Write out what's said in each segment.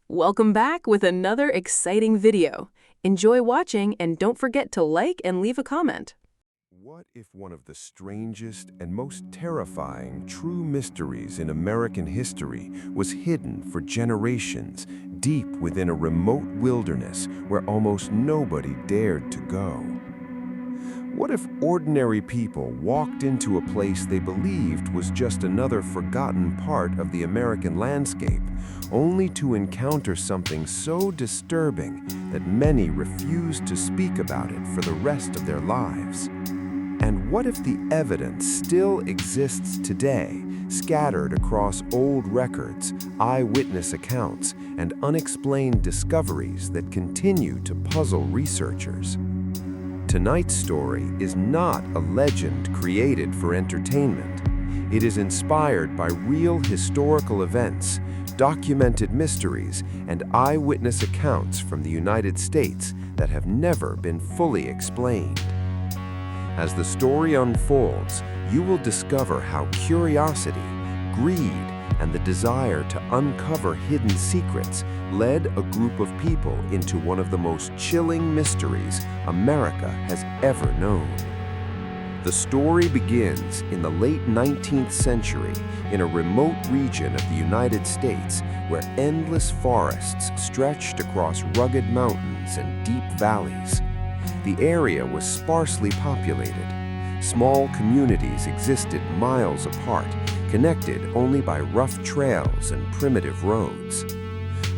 Welcome back with another exciting video. Enjoy watching and don't forget to like and leave a comment. What if one of the strangest and most terrifying true mysteries in American history was hidden for generations deep within a remote wilderness where almost nobody dared to go? What if ordinary people walked into a place they believed was just another forgotten part of the American landscape, only to encounter something so disturbing that many refused to speak about it for the rest of their lives? And what if the evidence still exists today, scattered across old records, eyewitness accounts, and unexplained discoveries that continue to puzzle researchers? Tonight's story is not a legend created for entertainment. It is inspired by real historical events, documented mysteries, and eyewitness accounts from the United States that have never been fully explained. As the story unfolds, you will discover how curiosity, greed, and the desire to uncover hidden secrets led a group of people into one of the most chilling mysteries America has ever known. The story begins in the late 19th century in a remote region of the United States where endless forests stretched across rugged mountains and deep valleys. The area was sparsely populated. Small communities existed miles apart, connected only by rough trails and primitive roads.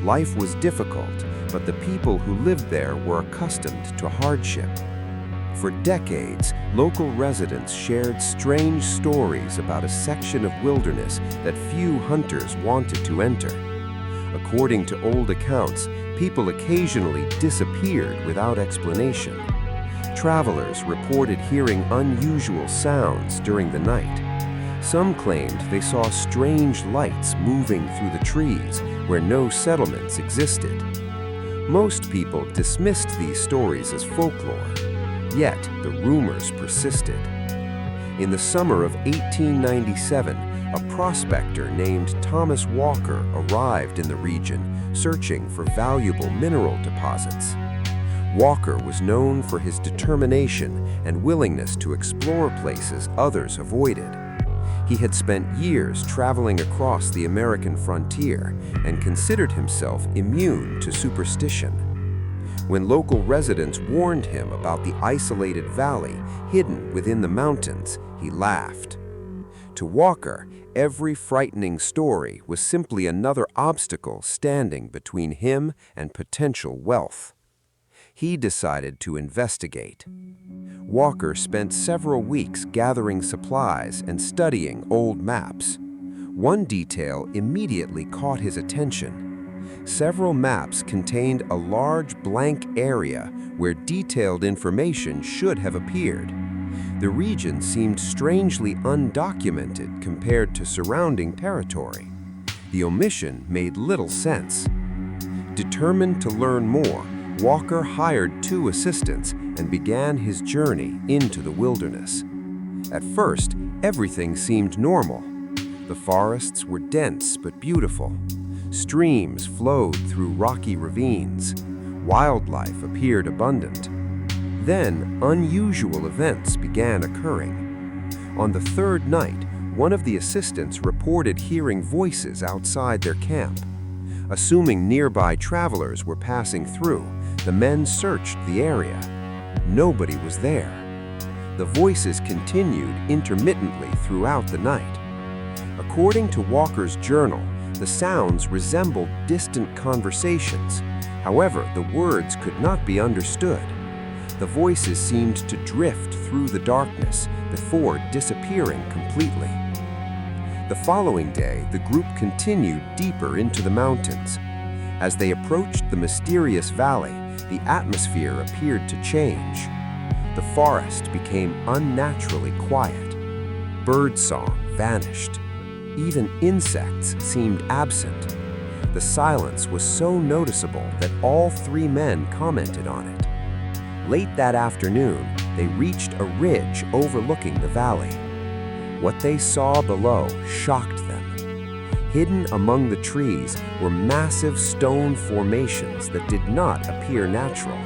Life was difficult, but the people who lived there were accustomed to hardship. For decades, local residents shared strange stories about a section of wilderness that few hunters wanted to enter. According to old accounts, people occasionally disappeared without explanation. Travelers reported hearing unusual sounds during the night. Some claimed they saw strange lights moving through the trees where no settlements existed. Most people dismissed these stories as folklore, yet the rumors persisted. In the summer of 1897, a prospector named Thomas Walker arrived in the region searching for valuable mineral deposits. Walker was known for his determination and willingness to explore places others avoided. He had spent years traveling across the American frontier and considered himself immune to superstition. When local residents warned him about the isolated valley hidden within the mountains, he laughed. To Walker, every frightening story was simply another obstacle standing between him and potential wealth. He decided to investigate. Walker spent several weeks gathering supplies and studying old maps. One detail immediately caught his attention. Several maps contained a large blank area where detailed information should have appeared. The region seemed strangely undocumented compared to surrounding territory. The omission made little sense. Determined to learn more, Walker hired 2 assistants and began his journey into the wilderness. At first, everything seemed normal. The forests were dense but beautiful. Streams flowed through rocky ravines. Wildlife appeared abundant. Then, unusual events began occurring. On the 3rd night, one of the assistants reported hearing voices outside their camp. Assuming nearby travelers were passing through, the men searched the area. Nobody was there. The voices continued intermittently throughout the night. According to Walker's journal, the sounds resembled distant conversations. However, the words could not be understood. The voices seemed to drift through the darkness before disappearing completely. The following day, the group continued deeper into the mountains. As they approached the mysterious valley, the atmosphere appeared to change. The forest became unnaturally quiet. Birdsong vanished. Even insects seemed absent. The silence was so noticeable that all 3 men commented on it. Late that afternoon, they reached a ridge overlooking the valley. What they saw below shocked them. Hidden among the trees were massive stone formations that did not appear natural.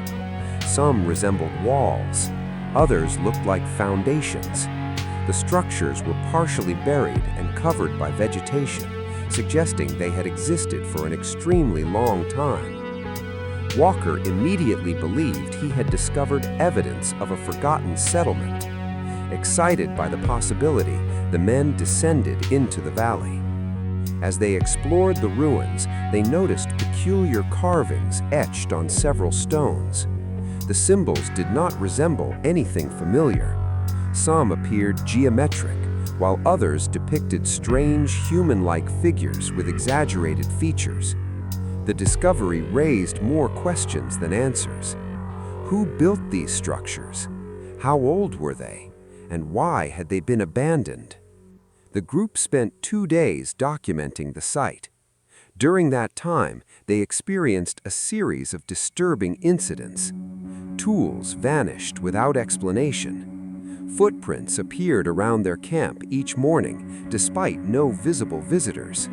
Some resembled walls, others looked like foundations. The structures were partially buried and covered by vegetation, suggesting they had existed for an extremely long time. Walker immediately believed he had discovered evidence of a forgotten settlement. Excited by the possibility, the men descended into the valley. As they explored the ruins, they noticed peculiar carvings etched on several stones. The symbols did not resemble anything familiar. Some appeared geometric, while others depicted strange human-like figures with exaggerated features. The discovery raised more questions than answers. Who built these structures? How old were they? And why had they been abandoned? The group spent 2 days documenting the site. During that time, they experienced a series of disturbing incidents. Tools vanished without explanation. Footprints appeared around their camp each morning, despite no visible visitors.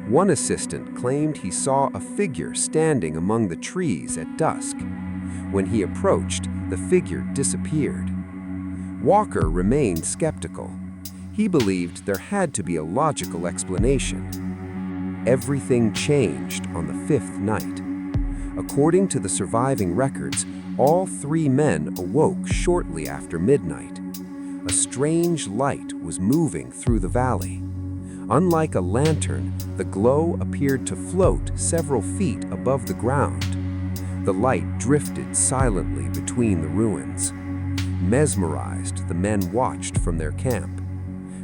One assistant claimed he saw a figure standing among the trees at dusk. When he approached, the figure disappeared. Walker remained skeptical. He believed there had to be a logical explanation. Everything changed on the 5th night. According to the surviving records, all 3 men awoke shortly after midnight. A strange light was moving through the valley. Unlike a lantern, the glow appeared to float several feet above the ground. The light drifted silently between the ruins. Mesmerized, the men watched from their camp.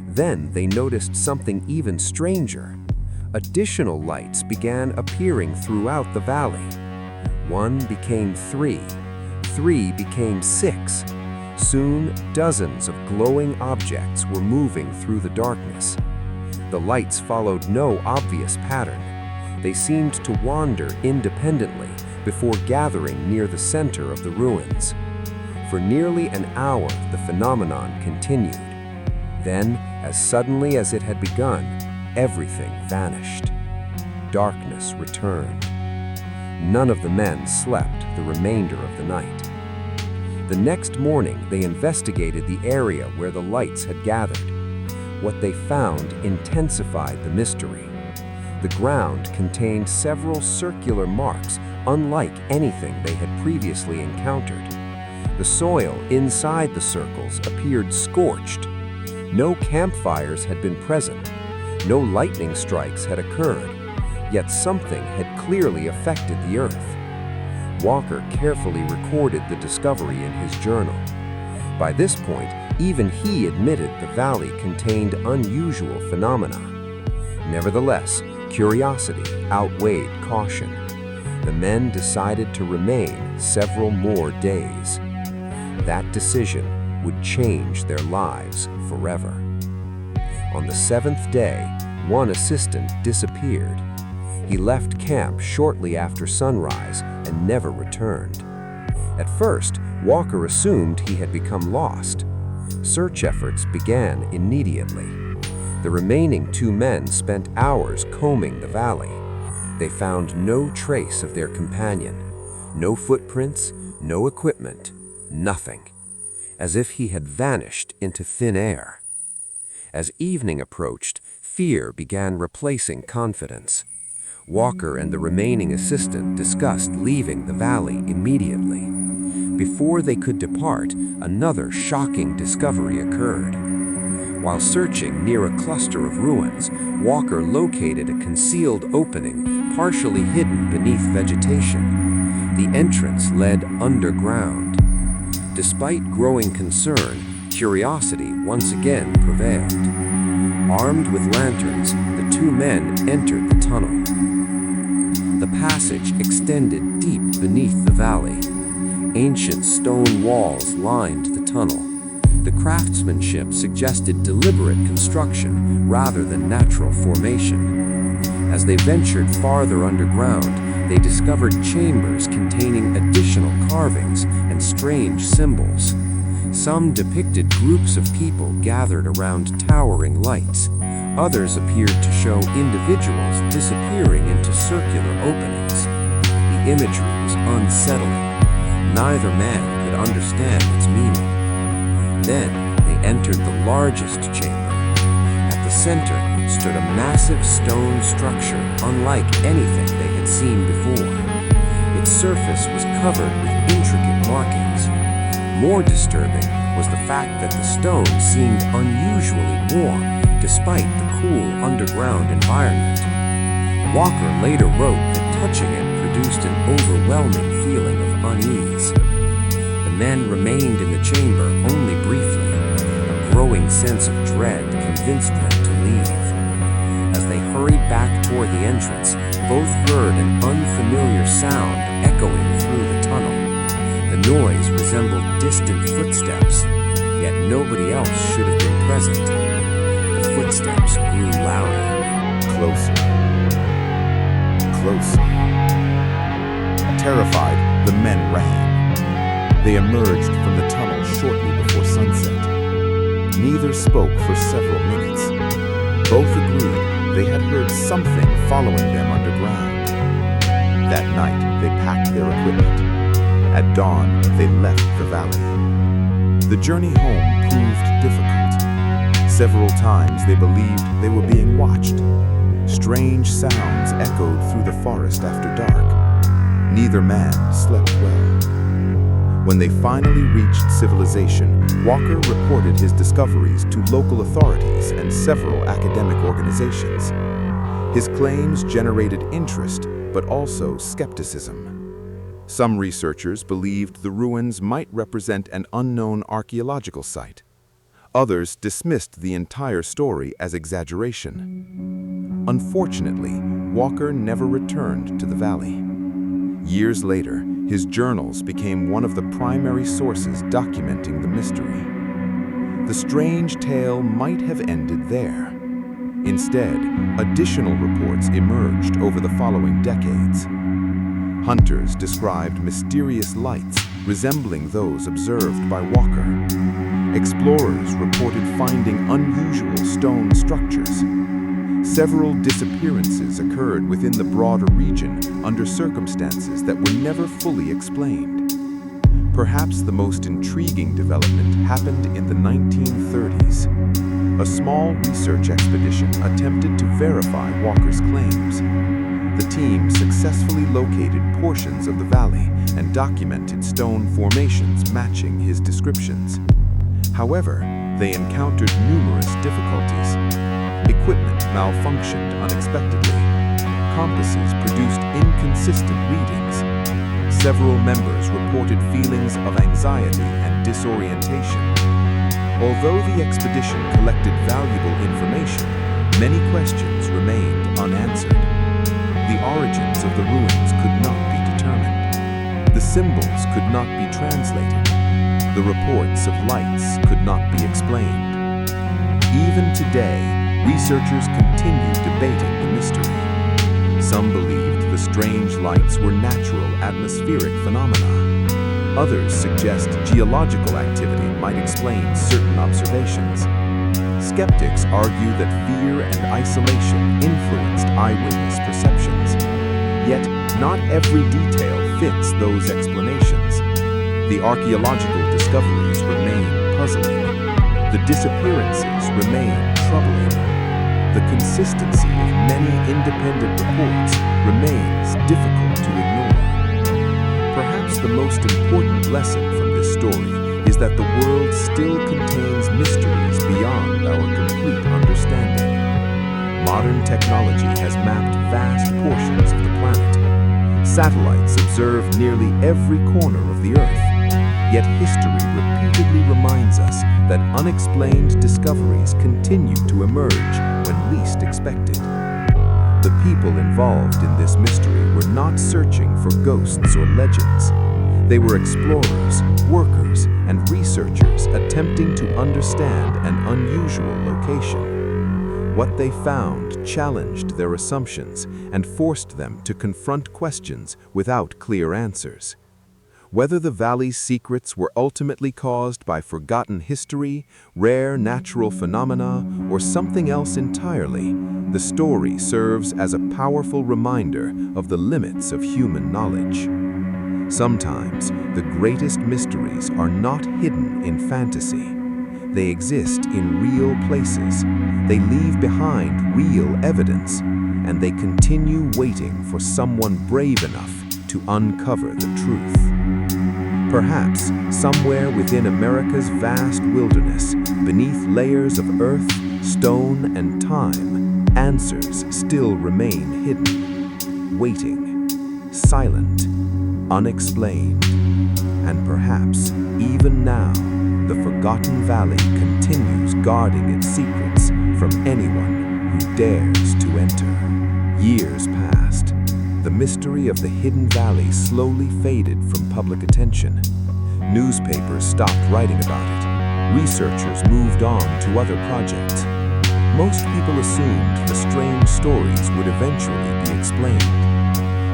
Then they noticed something even stranger. Additional lights began appearing throughout the valley. 1 became 3. 3 became 6. Soon, dozens of glowing objects were moving through the darkness. The lights followed no obvious pattern. They seemed to wander independently before gathering near the center of the ruins. For nearly an hour, the phenomenon continued. Then, as suddenly as it had begun, everything vanished. Darkness returned. None of the men slept the remainder of the night. The next morning, they investigated the area where the lights had gathered. What they found intensified the mystery. The ground contained several circular marks unlike anything they had previously encountered. The soil inside the circles appeared scorched. No campfires had been present. No lightning strikes had occurred. Yet something had clearly affected the earth. Walker carefully recorded the discovery in his journal. By this point, even he admitted the valley contained unusual phenomena. Nevertheless, curiosity outweighed caution. The men decided to remain several more days. That decision would change their lives forever. On the 7th day, one assistant disappeared. He left camp shortly after sunrise and never returned. At first, Walker assumed he had become lost. Search efforts began immediately. The remaining 2 men spent hours combing the valley. They found no trace of their companion. No footprints, no equipment, nothing. As if he had vanished into thin air. As evening approached, fear began replacing confidence. Walker and the remaining assistant discussed leaving the valley immediately. Before they could depart, another shocking discovery occurred. While searching near a cluster of ruins, Walker located a concealed opening partially hidden beneath vegetation. The entrance led underground. Despite growing concern, curiosity once again prevailed. Armed with lanterns, the 2 men entered the tunnel. The passage extended deep beneath the valley. Ancient stone walls lined the tunnel. The craftsmanship suggested deliberate construction rather than natural formation. As they ventured farther underground, they discovered chambers containing additional carvings and strange symbols. Some depicted groups of people gathered around towering lights. Others appeared to show individuals disappearing into circular openings. The imagery was unsettling. Neither man could understand its meaning. Then they entered the largest chamber. At the center stood a massive stone structure unlike anything they had seen before. Its surface was covered with intricate markings. More disturbing was the fact that the stone seemed unusually warm despite the cool underground environment. Walker later wrote that touching it produced an overwhelming feeling of unease. The men remained in the chamber only briefly. A growing sense of dread convinced them to leave. As they hurried back toward the entrance, both heard an unfamiliar sound echoing through the tunnel. The noise resembled distant footsteps, yet nobody else should have been present. The footsteps grew louder. Closer. Closer. Terrified, the men ran. They emerged from the tunnel shortly before sunset. Neither spoke for several minutes. Both agreed they had heard something following them underground. That night, they packed their equipment. At dawn, they left the valley. The journey home proved difficult. Several times they believed they were being watched. Strange sounds echoed through the forest after dark. Neither man slept well. When they finally reached civilization, Walker reported his discoveries to local authorities and several academic organizations. His claims generated interest, but also skepticism. Some researchers believed the ruins might represent an unknown archaeological site. Others dismissed the entire story as exaggeration. Unfortunately, Walker never returned to the valley. Years later, his journals became one of the primary sources documenting the mystery. The strange tale might have ended there. Instead, additional reports emerged over the following decades. Hunters described mysterious lights resembling those observed by Walker. Explorers reported finding unusual stone structures. Several disappearances occurred within the broader region under circumstances that were never fully explained. Perhaps the most intriguing development happened in the 1930s. A small research expedition attempted to verify Walker's claims. The team successfully located portions of the valley and documented stone formations matching his descriptions. However, they encountered numerous difficulties. Equipment malfunctioned unexpectedly. Compasses produced inconsistent readings. Several members reported feelings of anxiety and disorientation. Although the expedition collected valuable information, many questions remained unanswered. The origins of the ruins could not be determined. The symbols could not be translated. The reports of lights could not be explained. Even today, researchers continue debating the mystery. Some believed the strange lights were natural atmospheric phenomena. Others suggest geological activity might explain certain observations. Skeptics argue that fear and isolation influenced eyewitness perceptions. Yet, not every detail fits those explanations. The archaeological discoveries remain puzzling. The disappearances remain troubling. The consistency of many independent reports remains difficult to ignore. Perhaps the most important lesson from this story is that the world still contains mysteries beyond our complete understanding. Modern technology has mapped vast portions of the planet. Satellites observe nearly every corner of the Earth. Yet history repeatedly reminds us that unexplained discoveries continue to emerge when least expected. The people involved in this mystery were not searching for ghosts or legends. They were explorers, workers, and researchers attempting to understand an unusual location. What they found challenged their assumptions and forced them to confront questions without clear answers. Whether the valley's secrets were ultimately caused by forgotten history, rare natural phenomena, or something else entirely, the story serves as a powerful reminder of the limits of human knowledge. Sometimes, the greatest mysteries are not hidden in fantasy. They exist in real places. They leave behind real evidence, and they continue waiting for someone brave enough to uncover the truth. Perhaps somewhere within America's vast wilderness, beneath layers of earth, stone, and time, answers still remain hidden, waiting, silent, unexplained. And perhaps, even now, the forgotten valley continues guarding its secrets from anyone who dares to enter. Years passed. The mystery of the hidden valley slowly faded from public attention. Newspapers stopped writing about it. Researchers moved on to other projects. Most people assumed the strange stories would eventually be explained.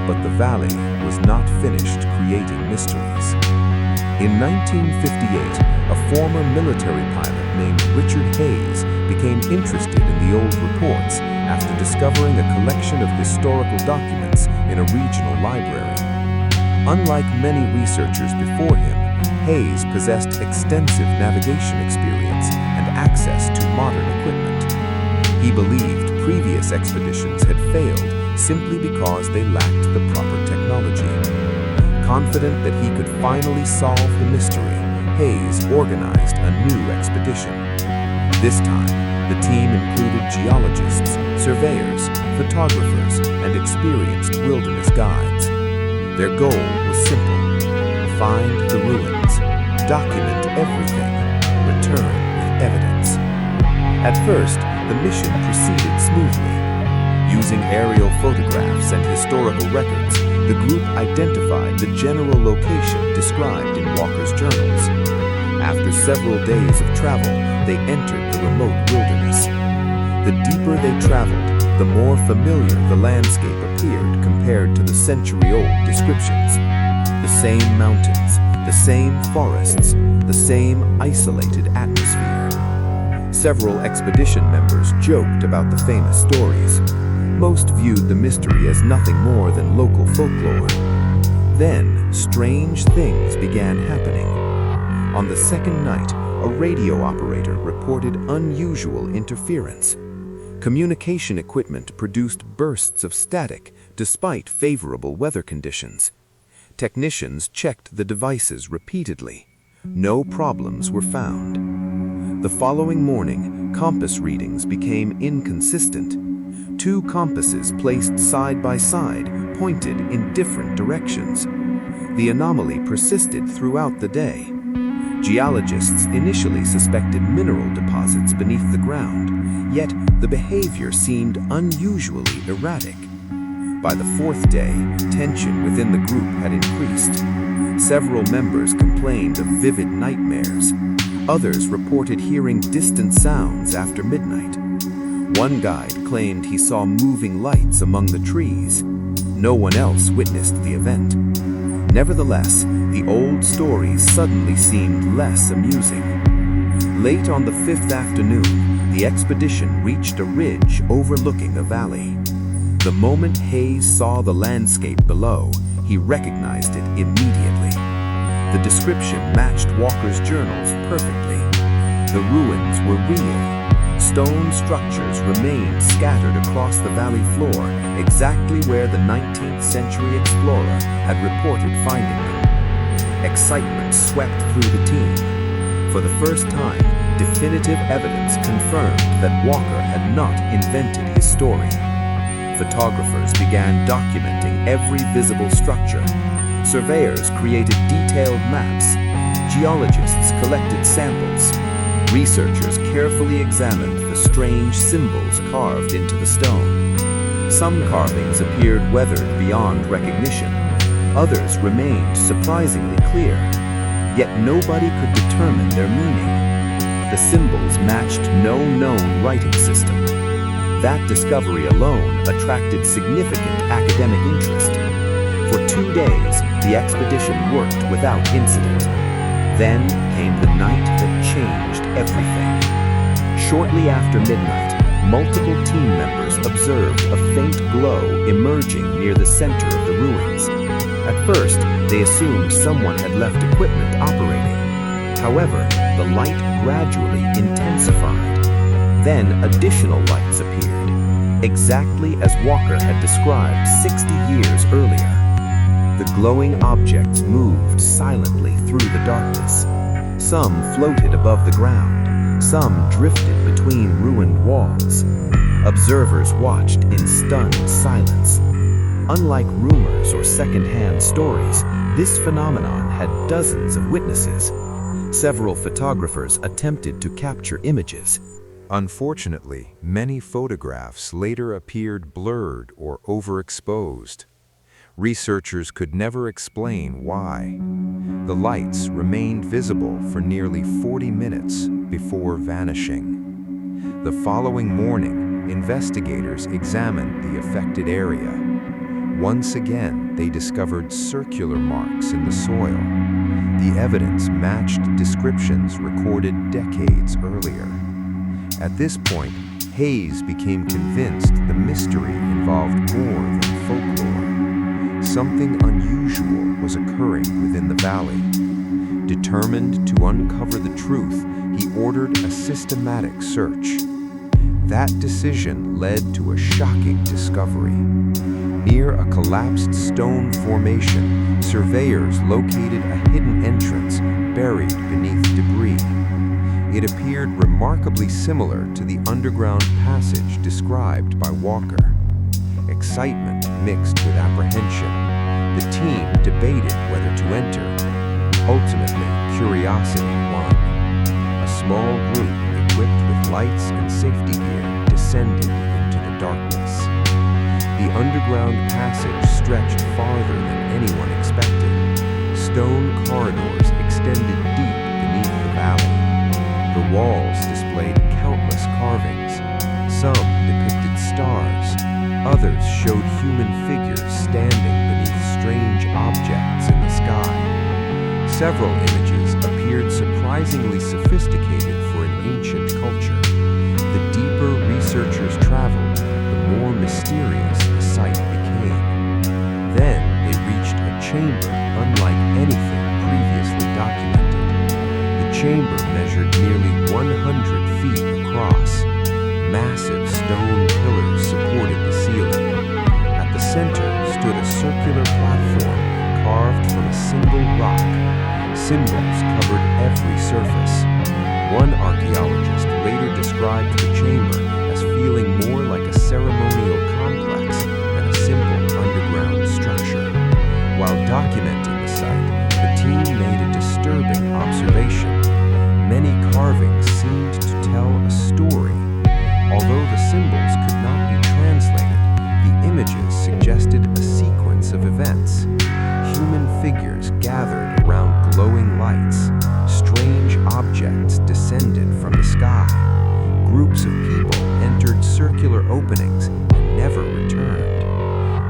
But the valley was not finished creating mysteries. In 1958, a former military pilot named Richard Hayes became interested in the old reports after discovering a collection of historical documents in a regional library. Unlike many researchers before him, Hayes possessed extensive navigation experience and access to modern equipment. He believed previous expeditions had failed simply because they lacked the proper technology. Confident that he could finally solve the mystery, Hayes organized a new expedition. This time, the team included geologists, surveyors, photographers, and experienced wilderness guides. Their goal was simple: find the ruins, document everything, return with evidence. At first, the mission proceeded smoothly. Using aerial photographs and historical records, the group identified the general location described in Walker's journals. After several days of travel, they entered the remote wilderness. The deeper they traveled, the more familiar the landscape appeared compared to the century-old descriptions. The same mountains, the same forests, the same isolated atmosphere. Several expedition members joked about the famous stories. Most viewed the mystery as nothing more than local folklore. Then, strange things began happening. On the second night, a radio operator reported unusual interference. Communication equipment produced bursts of static despite favorable weather conditions. Technicians checked the devices repeatedly. No problems were found. The following morning, compass readings became inconsistent. Two compasses placed side by side pointed in different directions. The anomaly persisted throughout the day. Geologists initially suspected mineral deposits beneath the ground, yet the behavior seemed unusually erratic. By the fourth day, tension within the group had increased. Several members complained of vivid nightmares. Others reported hearing distant sounds after midnight. One guide claimed he saw moving lights among the trees. No one else witnessed the event. Nevertheless, the old stories suddenly seemed less amusing. Late on the fifth afternoon, the expedition reached a ridge overlooking a valley. The moment Hayes saw the landscape below, he recognized it immediately. The description matched Walker's journals perfectly. The ruins were real. Stone structures remained scattered across the valley floor, exactly where the 19th century explorer had reported finding them. Excitement swept through the team. For the first time, definitive evidence confirmed that Walker had not invented his story. Photographers began documenting every visible structure. Surveyors created detailed maps. Geologists collected samples. Researchers carefully examined the strange symbols carved into the stone. Some carvings appeared weathered beyond recognition. Others remained surprisingly clear. Yet nobody could determine their meaning. The symbols matched no known writing system. That discovery alone attracted significant academic interest. For 2 days, the expedition worked without incident. Then came the night that changed everything. Shortly after midnight, multiple team members observed a faint glow emerging near the center of the ruins. At first, they assumed someone had left equipment operating. However, the light gradually intensified. Then additional lights appeared, exactly as Walker had described 60 years earlier. The glowing objects moved silently through the darkness. Some floated above the ground, some drifted between ruined walls. Observers watched in stunned silence. Unlike rumors or second-hand stories, this phenomenon had dozens of witnesses. Several photographers attempted to capture images. Unfortunately, many photographs later appeared blurred or overexposed. Researchers could never explain why. The lights remained visible for nearly 40 minutes before vanishing. The following morning, investigators examined the affected area. Once again, they discovered circular marks in the soil. The evidence matched descriptions recorded decades earlier. At this point, Hayes became convinced the mystery involved more than folklore. Something unusual was occurring within the valley. Determined to uncover the truth, he ordered a systematic search. That decision led to a shocking discovery. Near a collapsed stone formation, surveyors located a hidden entrance buried beneath debris. It appeared remarkably similar to the underground passage described by Walker. Excitement mixed with apprehension. The team debated whether to enter. Ultimately, curiosity won. A small group equipped with lights and safety gear descended into the darkness. The underground passage stretched farther than anyone expected. Stone corridors extended deep beneath the valley. The walls displayed countless carvings. Some depicted stars. Others showed human figures standing beneath strange objects in the sky. Several images appeared surprisingly sophisticated for an ancient culture. The deeper researchers traveled, the more mysterious the site became. Then they reached a chamber unlike anything previously documented. The chamber measured nearly 100 feet across. Massive stone pillars supported the ceiling. At the center stood a circular platform carved from a single rock. Symbols covered every surface. One archaeologist later described the chamber as feeling more like a ceremonial complex than a simple underground structure. While documenting the site, the team made a disturbing observation. Many carvings seemed to tell a story. Although the symbols could not be translated, the images suggested a sequence of events. Human figures gathered around glowing lights. Strange objects descended from the sky. Groups of people entered circular openings and never returned.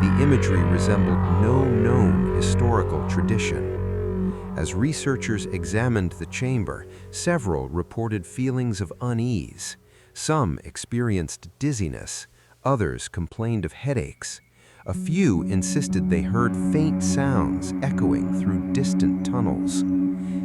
The imagery resembled no known historical tradition. As researchers examined the chamber, several reported feelings of unease. Some experienced dizziness, others complained of headaches. A few insisted they heard faint sounds echoing through distant tunnels.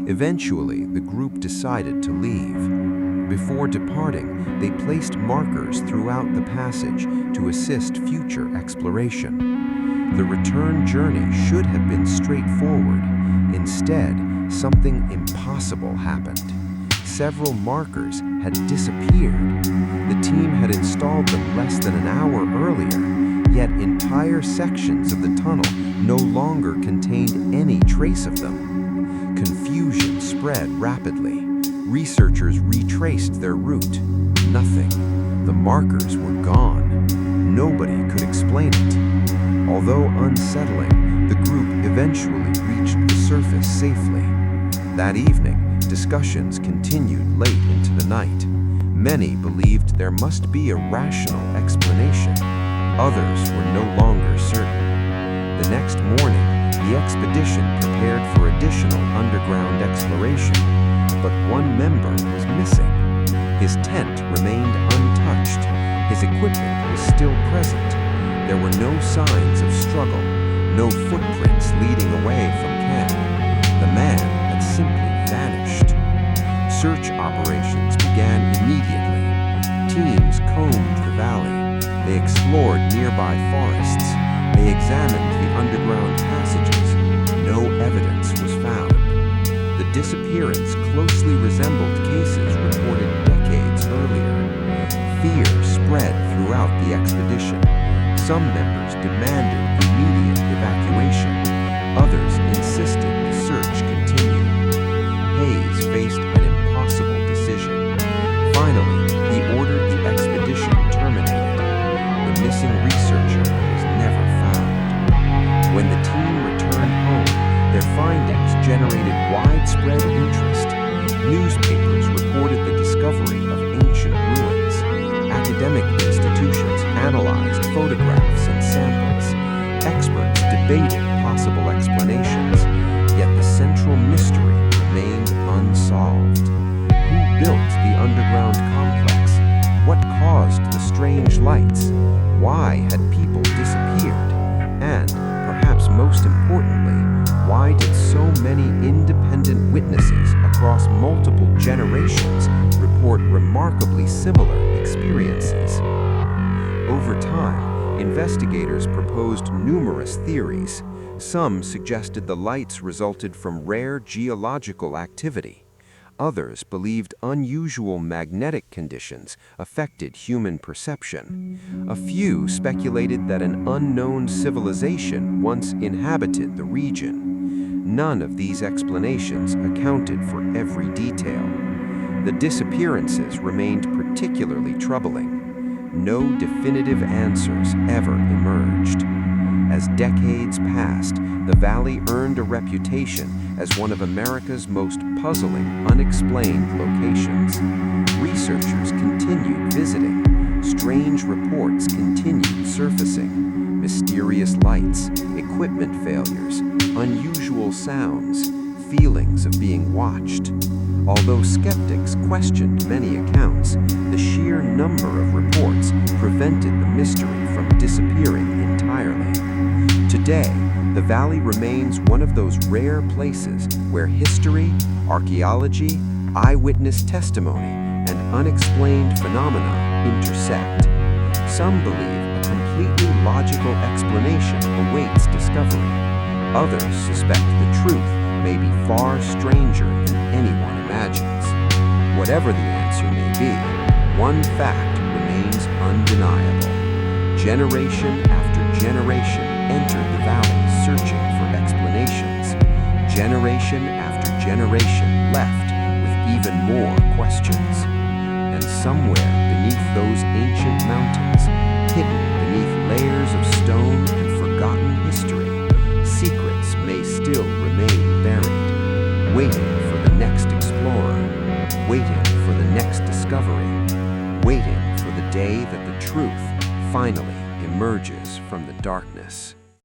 Eventually, the group decided to leave. Before departing, they placed markers throughout the passage to assist future exploration. The return journey should have been straightforward. Instead, something impossible happened. Several markers had disappeared. The team had installed them less than an hour earlier, yet entire sections of the tunnel no longer contained any trace of them. Confusion spread rapidly. Researchers retraced their route. Nothing. The markers were gone. Nobody could explain it. Although unsettling, the group eventually reached the surface safely. That evening, discussions continued late into the night. Many believed there must be a rational explanation. Others were no longer certain. The next morning, the expedition prepared for additional underground exploration, but one member was missing. His tent remained untouched. His equipment was still present. There were no signs of struggle, no footprints leading away from camp. The man had simply vanished. Search operations began immediately. Teams combed the valley. They explored nearby forests. They examined the underground passages. No evidence was found. The disappearance closely resembled cases reported decades earlier. Fear spread throughout the expedition. Some members demanded immediate evacuation. Others insisted the search continue. Hayes faced an impossible decision. Finally, he ordered the expedition terminated. The missing researcher was never found. When the team returned home, their findings generated widespread interest. Newspapers reported the discovery of ancient ruins. Academic institutions analyzed photographs and samples. Experts debated possible explanations, yet the central mystery remained unsolved. Who built the underground complex? What caused the strange lights? Why had people disappeared? And, perhaps most importantly, why did so many independent witnesses across multiple generations report remarkably similar experiences? Over time, investigators proposed numerous theories. Some suggested the lights resulted from rare geological activity. Others believed unusual magnetic conditions affected human perception. A few speculated that an unknown civilization once inhabited the region. None of these explanations accounted for every detail. The disappearances remained particularly troubling. No definitive answers ever emerged. As decades passed, the valley earned a reputation as one of America's most puzzling, unexplained locations. Researchers continued visiting. Strange reports continued surfacing. Mysterious lights, equipment failures, unusual sounds, feelings of being watched. Although skeptics questioned many accounts, the sheer number of reports prevented the mystery from disappearing entirely. Today, the valley remains one of those rare places where history, archaeology, eyewitness testimony, and unexplained phenomena intersect. Some believe a completely logical explanation awaits discovery. Others suspect the truth may be far stranger than anyone imagines. Whatever the answer may be, one fact remains undeniable. Generation after generation entered the valley searching for explanations. Generation after generation left with even more questions. And somewhere beneath those ancient mountains, hidden beneath layers of stone and forgotten history, secrets may still remain buried, waiting for the next explorer, waiting for the next discovery, waiting for the day that the truth finally emerges from the darkness.